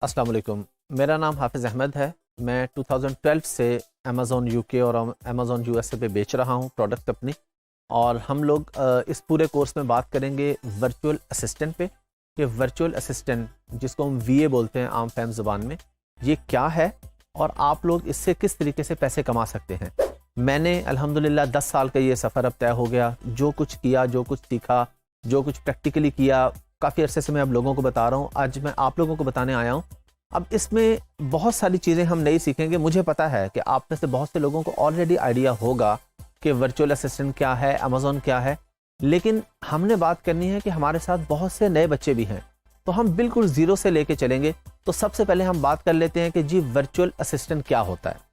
अस्सलाम वालेकुम। मेरा नाम हाफिज़ अहमद है। मैं 2012 से अमेज़ॉन यूके और अमेज़ॉन यूएसए पे बेच रहा हूँ प्रोडक्ट अपनी। और हम लोग इस पूरे कोर्स में बात करेंगे वर्चुअल असिस्टेंट पे कि वर्चुअल असिस्टेंट जिसको हम वीए बोलते हैं आम फैम ज़ुबान में, ये क्या है और आप लोग इससे किस तरीके से पैसे कमा सकते हैं। मैंने अल्हम्दुलिल्लाह 10 साल का ये सफ़र अब तय हो गया। जो कुछ किया, जो कुछ सीखा, जो कुछ प्रैक्टिकली किया, काफ़ी अरसे से मैं अब लोगों को बता रहा हूँ। आज मैं आप लोगों को बताने आया हूँ। अब इसमें बहुत सारी चीज़ें हम नई सीखेंगे। मुझे पता है कि आप में से बहुत से लोगों को ऑलरेडी आइडिया होगा कि वर्चुअल असिस्टेंट क्या है, अमेज़ॉन क्या है, लेकिन हमने बात करनी है कि हमारे साथ बहुत से नए बच्चे भी हैं, तो हम बिल्कुल ज़ीरो से लेके चलेंगे। तो सबसे पहले हम बात कर लेते हैं कि जी वर्चुअल असिस्टेंट क्या होता है।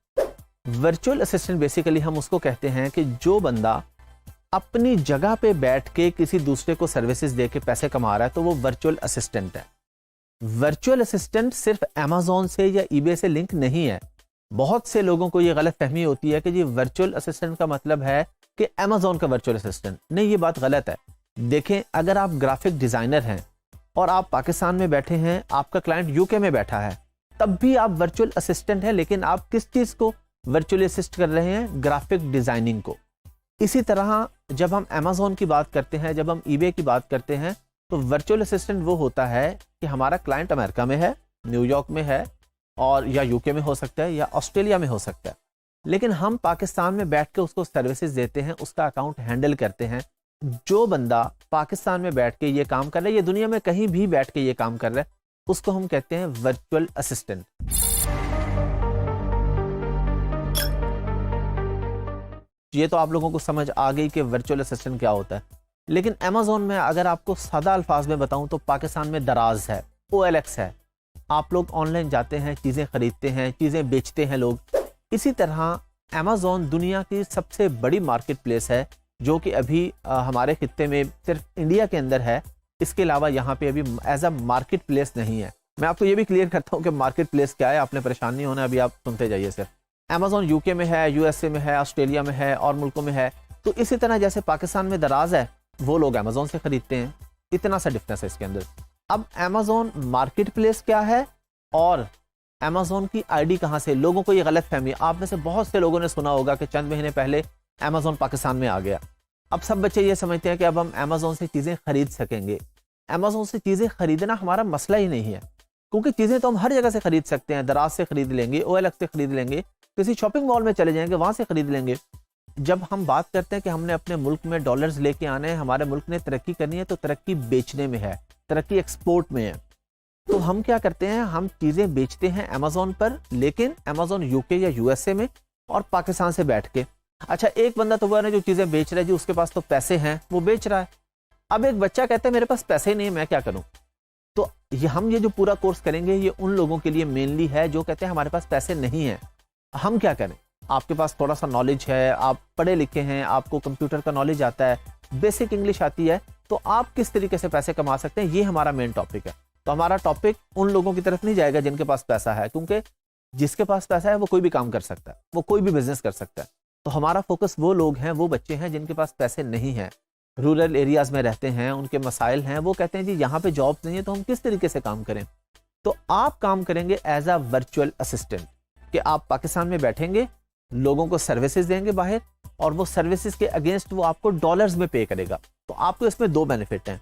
वर्चुअल असिस्टेंट बेसिकली हम उसको कहते हैं कि जो बंदा अपनी जगह पे बैठ के किसी दूसरे को सर्विसेज दे के पैसे कमा रहा है, तो वो वर्चुअल असिस्टेंट है। वर्चुअल असिस्टेंट सिर्फ अमेज़ॉन से या ईबे से लिंक नहीं है। बहुत से लोगों को ये गलत फहमी होती है कि जी वर्चुअल असिस्टेंट का मतलब है कि अमेज़ॉन का वर्चुअल असिस्टेंट। नहीं, ये बात गलत है। देखें, अगर आप ग्राफिक डिज़ाइनर हैं और आप पाकिस्तान में बैठे हैं, आपका क्लाइंट यूके में बैठा है, तब भी आप वर्चुअल असिस्टेंट हैं, लेकिन आप किस चीज़ को वर्चुअली असिस्ट कर रहे हैं? ग्राफिक डिज़ाइनिंग को। इसी तरह जब हम अमेज़ॉन की बात करते हैं, जब हम ईबे की बात करते हैं, तो वर्चुअल असिस्टेंट वो होता है कि हमारा क्लाइंट अमेरिका में है, न्यूयॉर्क में है, और या यूके में हो सकता है या ऑस्ट्रेलिया में हो सकता है, लेकिन हम पाकिस्तान में बैठ के उसको सर्विसेज देते हैं, उसका अकाउंट हैंडल करते हैं। जो बंदा पाकिस्तान में बैठ के ये काम कर रहा है, ये दुनिया में कहीं भी बैठ के ये काम कर रहा है, उसको हम कहते हैं वर्चुअल असिस्टेंट। ये तो आप लोगों को समझ आ गई कि वर्चुअल असिस्टेंट क्या होता है। लेकिन अमेज़ॉन में अगर आपको सादा अल्फाज में बताऊं तो पाकिस्तान में दराज है, OLX है। आप लोग ऑनलाइन जाते हैं, चीज़ें खरीदते हैं, चीज़ें बेचते हैं लोग। इसी तरह अमेज़ॉन दुनिया की सबसे बड़ी मार्केट प्लेस है, जो कि अभी हमारे खित्ते में सिर्फ इंडिया के अंदर है। इसके अलावा यहाँ पे अभी एज अ मार्केट प्लेस नहीं है। मैं आपको ये भी क्लियर करता हूँ कि मार्केट प्लेस क्या है, आपने परेशान नहीं होना, अभी आप सुनते जाइए सिर्फ। अमेज़ॉन यूके में है, यूएसए में है, ऑस्ट्रेलिया में है और मुल्कों में है। तो इसी तरह जैसे पाकिस्तान में दराज है, वो लोग अमेज़ॉन से खरीदते हैं। इतना सा डिफरेंस है इसके अंदर। अब अमेज़ॉन मार्केट प्लेस क्या है और अमेज़ॉन की आईडी कहाँ से? लोगों को ये गलत फहमी, आप में से बहुत से लोगों ने सुना होगा कि चंद महीने पहले अमेज़ॉन पाकिस्तान में आ गया। अब सब बच्चे ये समझते हैं कि अब हम अमेज़ॉन से चीज़ें खरीद सकेंगे। अमेज़ॉन से चीज़ें खरीदना हमारा मसला ही नहीं है, क्योंकि चीज़ें तो हम हर जगह से खरीद सकते हैं। दराज से खरीद लेंगे, OLX से खरीद लेंगे, किसी शॉपिंग मॉल में चले जाएंगे, वहां से खरीद लेंगे। जब हम बात करते हैं कि हमने अपने मुल्क में डॉलर्स लेके आने हैं, हमारे मुल्क ने तरक्की करनी है, तो तरक्की बेचने में है, तरक्की एक्सपोर्ट में है। तो हम क्या करते हैं? हम चीजें बेचते हैं अमेज़ॉन पर, लेकिन अमेज़ॉन यूके या यूएसए में और पाकिस्तान से बैठ के। अच्छा, एक बंदा तो वो है जो चीजें बेच रहा है जी, उसके पास तो पैसे हैं, वो बेच रहा है। अब एक बच्चा कहता है मेरे पास पैसे ही नहीं है, मैं क्या करूं? तो हम ये जो पूरा कोर्स करेंगे, ये उन लोगों के लिए मेनली है जो कहते हैं हमारे पास पैसे नहीं है, हम क्या करें? आपके पास थोड़ा सा नॉलेज है, आप पढ़े लिखे हैं, आपको कंप्यूटर का नॉलेज आता है, बेसिक इंग्लिश आती है, तो आप किस तरीके से पैसे कमा सकते हैं, ये हमारा मेन टॉपिक है। तो हमारा टॉपिक उन लोगों की तरफ नहीं जाएगा जिनके पास पैसा है, क्योंकि जिसके पास पैसा है वो कोई भी काम कर सकता है, वो कोई भी बिजनेस कर सकता है। तो हमारा फोकस वो लोग हैं, वो बच्चे हैं जिनके पास पैसे नहीं हैं, रूरल एरियाज में रहते हैं, उनके मसाइल हैं, वो कहते हैं जी यहाँ पे जॉब नहीं है, तो हम किस तरीके से काम करें? तो आप काम करेंगे एज अ वर्चुअल असिस्टेंट, कि आप पाकिस्तान में बैठेंगे, लोगों को सर्विसेज देंगे बाहर, और वो सर्विसेज के अगेंस्ट वो आपको डॉलर्स में पे करेगा। तो आपको इसमें दो बेनिफिट हैं।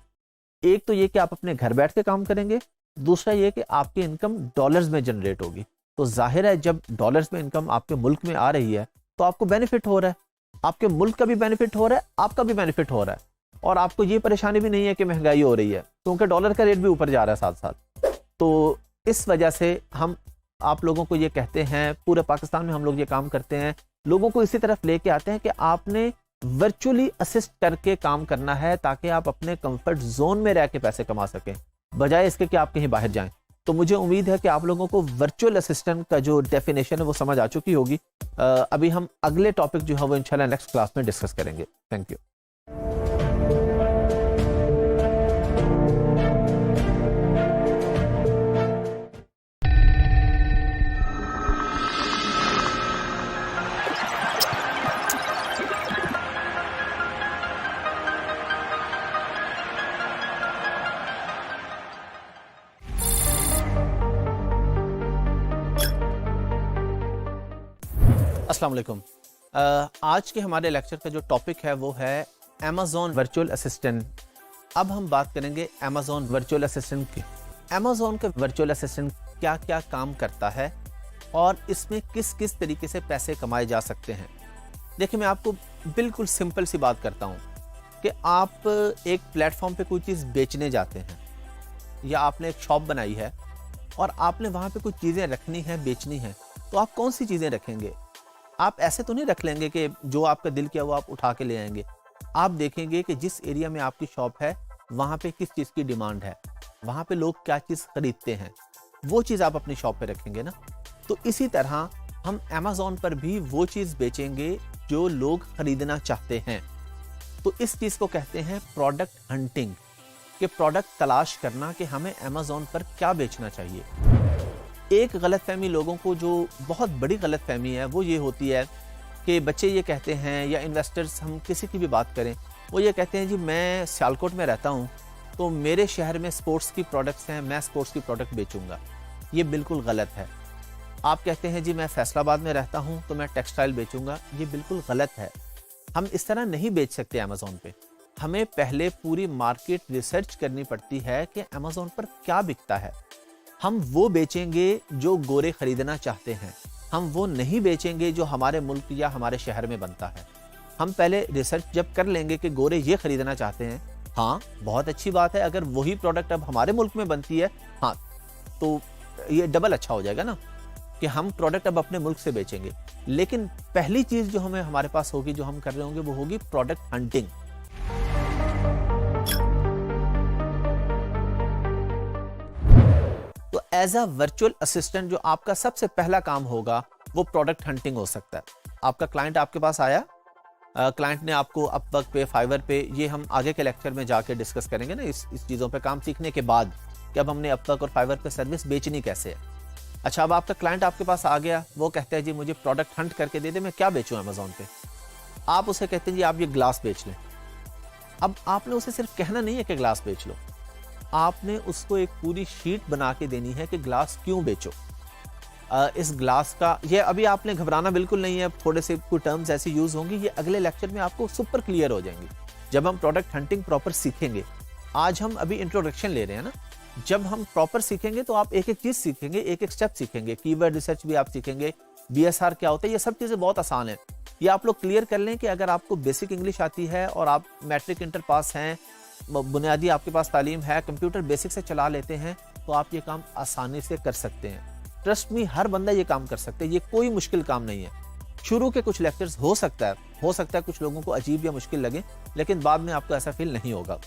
एक तो ये कि आप अपने घर बैठ के काम करेंगे, दूसरा ये कि आपकी इनकम डॉलर्स में जनरेट होगी। तो जाहिर है जब डॉलर्स में इनकम आपके मुल्क में आ रही है, तो आपको बेनिफिट हो रहा है, आपके मुल्क का भी बेनिफिट हो रहा है, आपका भी बेनिफिट हो रहा है, और आपको ये परेशानी भी नहीं है कि महंगाई हो रही है, क्योंकि डॉलर का रेट भी ऊपर जा रहा है साथ साथ। तो इस वजह से हम आप लोगों को ये कहते हैं, पूरे पाकिस्तान में हम लोग ये काम करते हैं, लोगों को इसी तरफ लेके आते हैं कि आपने वर्चुअली असिस्ट करके काम करना है, ताकि आप अपने कंफर्ट जोन में रह के पैसे कमा सकें, बजाय इसके कि आप कहीं बाहर जाएं। तो मुझे उम्मीद है कि आप लोगों को वर्चुअल असिस्टेंट का जो डेफिनेशन है वो समझ आ चुकी होगी। अभी हम अगले टॉपिक जो है वो इंशाल्लाह नेक्स्ट क्लास में डिस्कस करेंगे। Thank you. अस्सलाम वालेकुम। आज के हमारे लेक्चर का जो टॉपिक है वो है अमेज़न वर्चुअल असिस्टेंट। अब हम बात करेंगे अमेज़न वर्चुअल असिस्टेंट की। अमेज़न के वर्चुअल असिस्टेंट क्या क्या काम करता है और इसमें किस किस तरीके से पैसे कमाए जा सकते हैं। देखिए, मैं आपको बिल्कुल सिंपल सी बात करता हूँ कि आप एक प्लेटफॉर्म पे कोई चीज़ बेचने जाते हैं या आपने एक शॉप बनाई है और आपने वहाँ पे कुछ चीज़ें रखनी है, बेचनी है, तो आप कौन सी चीज़ें रखेंगे? आप ऐसे तो नहीं रख लेंगे कि जो आपका दिल किया वो आप उठा के ले आएंगे। आप देखेंगे कि जिस एरिया में आपकी शॉप है वहाँ पे किस चीज़ की डिमांड है, वहाँ पे लोग क्या चीज़ खरीदते हैं, वो चीज़ आप अपनी शॉप पे रखेंगे ना। तो इसी तरह हम अमेज़न पर भी वो चीज़ बेचेंगे जो लोग खरीदना चाहते हैं। तो इस चीज़ को कहते हैं प्रोडक्ट हंटिंग, कि प्रोडक्ट तलाश करना कि हमें अमेज़न पर क्या बेचना चाहिए। एक गलतफहमी लोगों को, जो बहुत बड़ी गलतफहमी है, वो ये होती है कि बच्चे ये कहते हैं या इन्वेस्टर्स, हम किसी की भी बात करें, वो ये कहते हैं जी मैं सियालकोट में रहता हूँ तो मेरे शहर में स्पोर्ट्स की प्रोडक्ट्स हैं, मैं स्पोर्ट्स की प्रोडक्ट बेचूंगा। ये बिल्कुल गलत है। आप कहते हैं जी मैं फैसलाबाद में रहता हूँ तो मैं टेक्सटाइल बेचूंगा। ये बिल्कुल गलत है। हम इस तरह नहीं बेच सकते अमेज़न पे। हमें पहले पूरी मार्केट रिसर्च करनी पड़ती है कि अमेज़न पर क्या बिकता है। हम वो बेचेंगे जो गोरे खरीदना चाहते हैं, हम वो नहीं बेचेंगे जो हमारे मुल्क या हमारे शहर में बनता है। हम पहले रिसर्च जब कर लेंगे कि गोरे ये खरीदना चाहते हैं, हाँ बहुत अच्छी बात है, अगर वही प्रोडक्ट अब हमारे मुल्क में बनती है, हाँ तो ये डबल अच्छा हो जाएगा ना कि हम प्रोडक्ट अब अपने मुल्क से बेचेंगे। लेकिन पहली चीज़ जो हमें हमारे पास होगी, जो हम कर रहे होंगे, वो होगी प्रोडक्ट हंटिंग। तो एज अ वर्चुअल असिस्टेंट जो आपका सबसे पहला काम होगा वो प्रोडक्ट हंटिंग हो सकता है। आपका क्लाइंट आपके पास आया, क्लाइंट ने आपको अपवर्क पे, फाइवर पे, ये हम आगे के लेक्चर में जाके डिस्कस करेंगे ना इस चीज़ों पे काम सीखने के बाद कि अब हमने अपवर्क और फाइवर पे सर्विस बेचनी कैसे है। अच्छा, अब आपका क्लाइंट आपके पास आ गया, वो कहता है जी मुझे प्रोडक्ट हंट करके दे दे, मैं क्या बेचूं अमेज़न पे। आप उसे कहते हैं जी आप ये ग्लास बेच लें। अब आपने उसे सिर्फ कहना नहीं है कि ग्लास बेच लो, आपने उसको एक पूरी शीट बना के देनी है कि ग्लास क्यों बेचो। इस ग्लास का, ये अभी आपने घबराना बिल्कुल नहीं है, थोड़े से कोई टर्म्स ऐसे यूज होंगी, ये अगले लेक्चर में आपको सुपर क्लियर हो जाएंगी जब हम प्रोडक्ट हंटिंग प्रॉपर सीखेंगे। आज हम अभी इंट्रोडक्शन ले रहे हैं ना, जब हम प्रॉपर सीखेंगे तो आप एक एक चीज सीखेंगे, एक एक स्टेप सीखेंगे, कीवर्ड रिसर्च भी आप सीखेंगे, बीएसआर क्या होता है, ये सब चीजें बहुत आसान है। ये आप लोग क्लियर कर लें कि अगर आपको बेसिक इंग्लिश आती है और आप मैट्रिक इंटर पास हैं, बुनियादी आपके पास तालीम है, कंप्यूटर बेसिक से चला लेते हैं, तो आप ये काम आसानी से कर सकते हैं। ट्रस्ट मी, हर बंदा ये काम कर सकता है, ये कोई मुश्किल काम नहीं है। शुरू के कुछ लेक्चर्स हो सकता है कुछ लोगों को अजीब या मुश्किल लगे, लेकिन बाद में आपको ऐसा फील नहीं होगा।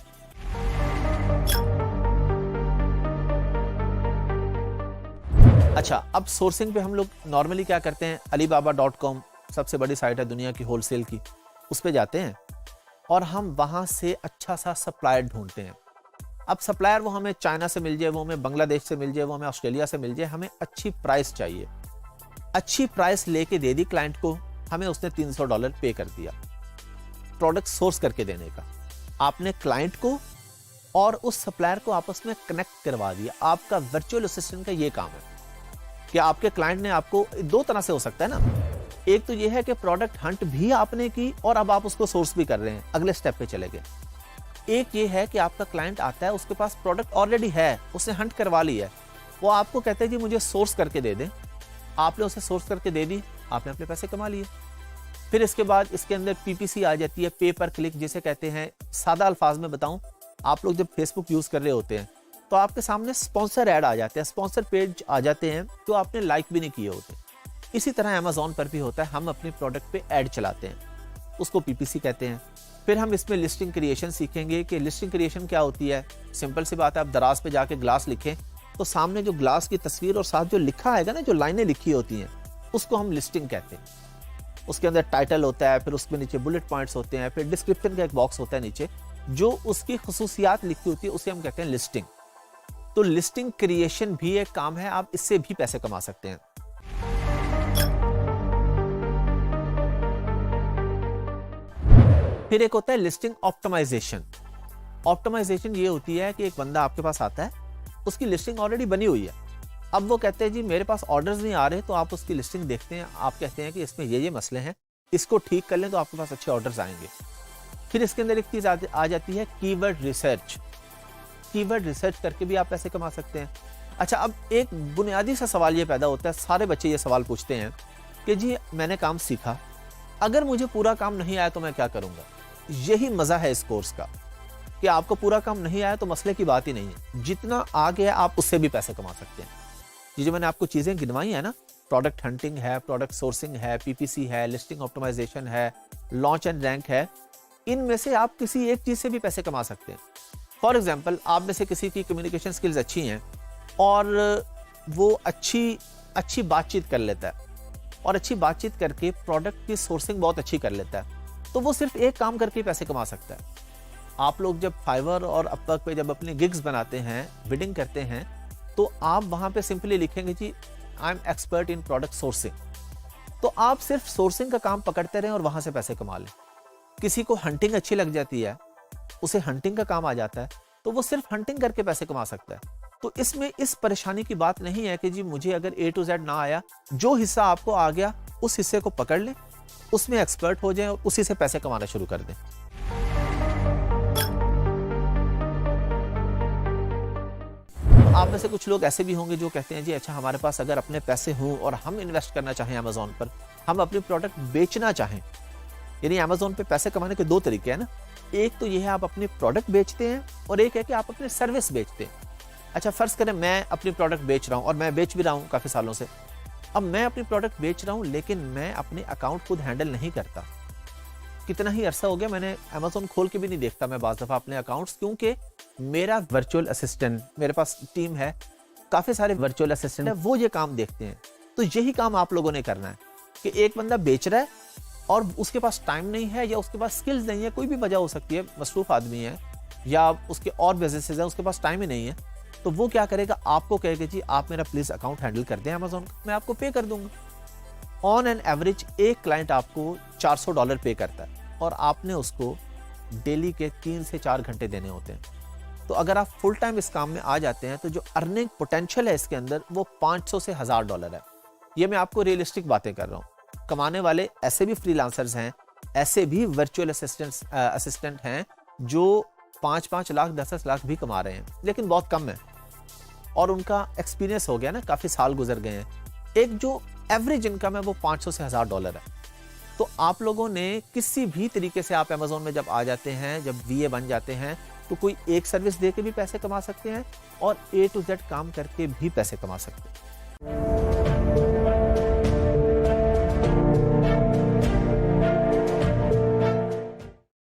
अच्छा, अब सोर्सिंग पे हम लोग नॉर्मली क्या करते हैं, alibaba.com सबसे बड़ी साइट है दुनिया की होलसेल की, उस पे जाते हैं और हम वहाँ से अच्छा सा सप्लायर ढूंढते हैं। अब सप्लायर वो हमें चाइना से मिल जाए, वो हमें बांग्लादेश से मिल जाए, वो हमें ऑस्ट्रेलिया से मिल जाए, हमें अच्छी प्राइस चाहिए। अच्छी प्राइस लेके दे दी क्लाइंट को, हमें उसने $300 पे कर दिया प्रोडक्ट सोर्स करके देने का। आपने क्लाइंट को और उस सप्लायर को आपस में कनेक्ट करवा दिया। आपका वर्चुअल असिस्टेंट का ये काम है कि आपके क्लाइंट ने आपको, दो तरह से हो सकता है ना, एक तो ये है कि प्रोडक्ट हंट भी आपने की और अब आप उसको सोर्स भी कर रहे हैं, अगले स्टेप पे चले गए। एक ये है कि आपका क्लाइंट आता है, उसके पास प्रोडक्ट ऑलरेडी है, उसने हंट करवा ली है, वो आपको कहते हैं जी मुझे सोर्स करके दे दें। आपने उसे सोर्स करके दे दी, आपने अपने पैसे कमा लिए। फिर इसके बाद इसके अंदर पीपीसी आ जाती है, पे पर क्लिक जिसे कहते हैं। सादा अल्फाज में बताऊं, आप लोग जब फेसबुक यूज कर रहे होते हैं तो आपके सामने स्पॉन्सर ऐड आ जाते हैं, स्पॉन्सर पेज आ जाते हैं जो आपने लाइक भी नहीं किए होते। इसी तरह अमेज़न पर भी होता है, हम अपने प्रोडक्ट पे ऐड चलाते हैं, उसको पीपीसी कहते हैं। फिर हम इसमें लिस्टिंग क्रिएशन सीखेंगे कि लिस्टिंग क्रिएशन क्या होती है। सिंपल सी बात है, आप दराज पे जाके ग्लास लिखें तो सामने जो ग्लास की तस्वीर और साथ जो लिखा आएगा ना, जो लाइनें लिखी होती हैं, उसको हम लिस्टिंग कहते हैं। उसके अंदर टाइटल होता है, फिर उसमें नीचे बुलेट पॉइंट्स होते हैं, फिर डिस्क्रिप्शन का एक बॉक्स होता है नीचे, जो उसकी खुसूसियात लिखी होती है, उसे हम कहते हैं लिस्टिंग। तो लिस्टिंग क्रिएशन भी एक काम है, आप इससे भी पैसे कमा सकते हैं। फिर एक होता है लिस्टिंग ऑप्टिमाइजेशन। ऑप्टिमाइजेशन ये होती है कि एक बंदा आपके पास आता है, उसकी लिस्टिंग ऑलरेडी बनी हुई है, अब वो कहते हैं जी मेरे पास ऑर्डर्स नहीं आ रहे, तो आप उसकी लिस्टिंग देखते हैं, आप कहते हैं कि इसमें ये मसले हैं, इसको ठीक कर लें तो आपके पास अच्छे ऑर्डर्स आएंगे। फिर इसके अंदर एक चीज़ आ जाती है कीवर्ड रिसर्च। कीवर्ड रिसर्च करके भी आप पैसे कमा सकते हैं। अच्छा, अब एक बुनियादी सा सवाल ये पैदा होता है, सारे बच्चे ये सवाल पूछते हैं कि जी मैंने काम सीखा, अगर मुझे पूरा काम नहीं आया तो मैं क्या करूँगा। यही मज़ा है इस कोर्स का कि आपको पूरा काम नहीं आया तो मसले की बात ही नहीं है, जितना आ गया आप उससे भी पैसे कमा सकते हैं। ये जो मैंने आपको चीज़ें गिनवाई है ना, प्रोडक्ट हंटिंग है, प्रोडक्ट सोर्सिंग है, पीपीसी है, लिस्टिंग ऑप्टिमाइजेशन है, लॉन्च एंड रैंक है, इनमें से आप किसी एक चीज़ से भी पैसे कमा सकते हैं। फॉर एग्जाम्पल, आप में से किसी की कम्युनिकेशन स्किल्स अच्छी हैं और वो अच्छी बातचीत कर लेता है और अच्छी बातचीत करके प्रोडक्ट की सोर्सिंग बहुत अच्छी कर लेता है, तो वो सिर्फ एक काम करके पैसे कमा सकता है। आप लोग जब फाइवर और अपवर्क पे जब अपने गिग्स बनाते हैं, बिडिंग करते हैं, तो आप वहाँ पे सिंपली लिखेंगे जी I am expert in product sourcing, तो आप सिर्फ सोर्सिंग का काम पकड़ते रहें और वहाँ से पैसे कमा लें। किसी को हंटिंग अच्छी लग जाती है, उसे हंटिंग का काम आ जाता है, तो वो सिर्फ हंटिंग करके पैसे कमा सकता है। तो इसमें इस परेशानी की बात नहीं है कि जी मुझे अगर A to Z ना आया, जो हिस्सा आपको आ गया उस हिस्से को पकड़ लें, उसमें एक्सपर्ट हो जाएं और उसी से पैसे कमाना शुरू कर दें। आप में से कुछ लोग ऐसे भी होंगे जो कहते हैं जी अच्छा, हमारे पास अगर अपने पैसे हों और हम इन्वेस्ट करना चाहें अमेज़ॉन पर, हम अपनी प्रोडक्ट बेचना चाहें, यानी अमेज़ॉन पे पैसे कमाने के दो तरीके हैं ना, एक तो ये है आप अपनी प्रोडक्ट बेचते हैं और एक है कि आप अपनी सर्विस बेचते हैं। अच्छा, फर्ज करें मैं अपनी प्रोडक्ट बेच रहा हूँ और मैं बेच भी रहा हूँ काफ़ी सालों से। अब मैं अपनी प्रोडक्ट बेच रहा हूँ लेकिन मैं अपने अकाउंट खुद हैंडल नहीं करता। कितना ही अरसा हो गया मैंने अमेज़ॉन खोल के भी नहीं देखता मैं बाज़ दफ़ा अपने अकाउंट्स, क्योंकि मेरा वर्चुअल असिस्टेंट, मेरे पास टीम है, काफ़ी सारे वर्चुअल असिस्टेंट है, वो ये काम देखते हैं। तो यही काम आप लोगों ने करना है कि एक बंदा बेच रहा है और उसके पास टाइम नहीं है या उसके पास स्किल्स नहीं है, कोई भी वजह हो सकती है, मसरूफ आदमी है या उसके और बिजनेसेस हैं, उसके पास टाइम ही नहीं है, तो वो क्या करेगा, आपको कहेगा जी आप मेरा प्लीज़ अकाउंट हैंडल कर दें अमेज़ॉन का, मैं आपको पे कर दूंगा। ऑन एन एवरेज एक क्लाइंट आपको $400 पे करता है और आपने उसको डेली के 3 से 4 घंटे देने होते हैं। तो अगर आप फुल टाइम इस काम में आ जाते हैं तो जो अर्निंग पोटेंशियल है इसके अंदर वो $500 से $1000 है। ये मैं आपको रियलिस्टिक बातें कर रहा हूँ। कमाने वाले ऐसे भी फ्रीलांसर्स हैं, ऐसे भी वर्चुअल असिस्टेंट हैं जो 5-5 लाख 10-10 लाख भी कमा रहे हैं, लेकिन बहुत कम है और उनका एक्सपीरियंस हो गया ना, काफ़ी साल गुजर गए हैं। एक जो एवरेज इनकम है वो $500 से $1000 है। तो आप लोगों ने किसी भी तरीके से आप अमेज़ॉन में जब आ जाते हैं, जब VA बन जाते हैं, तो कोई एक सर्विस दे के भी पैसे कमा सकते हैं और A to Z काम करके भी पैसे कमा सकते हैं।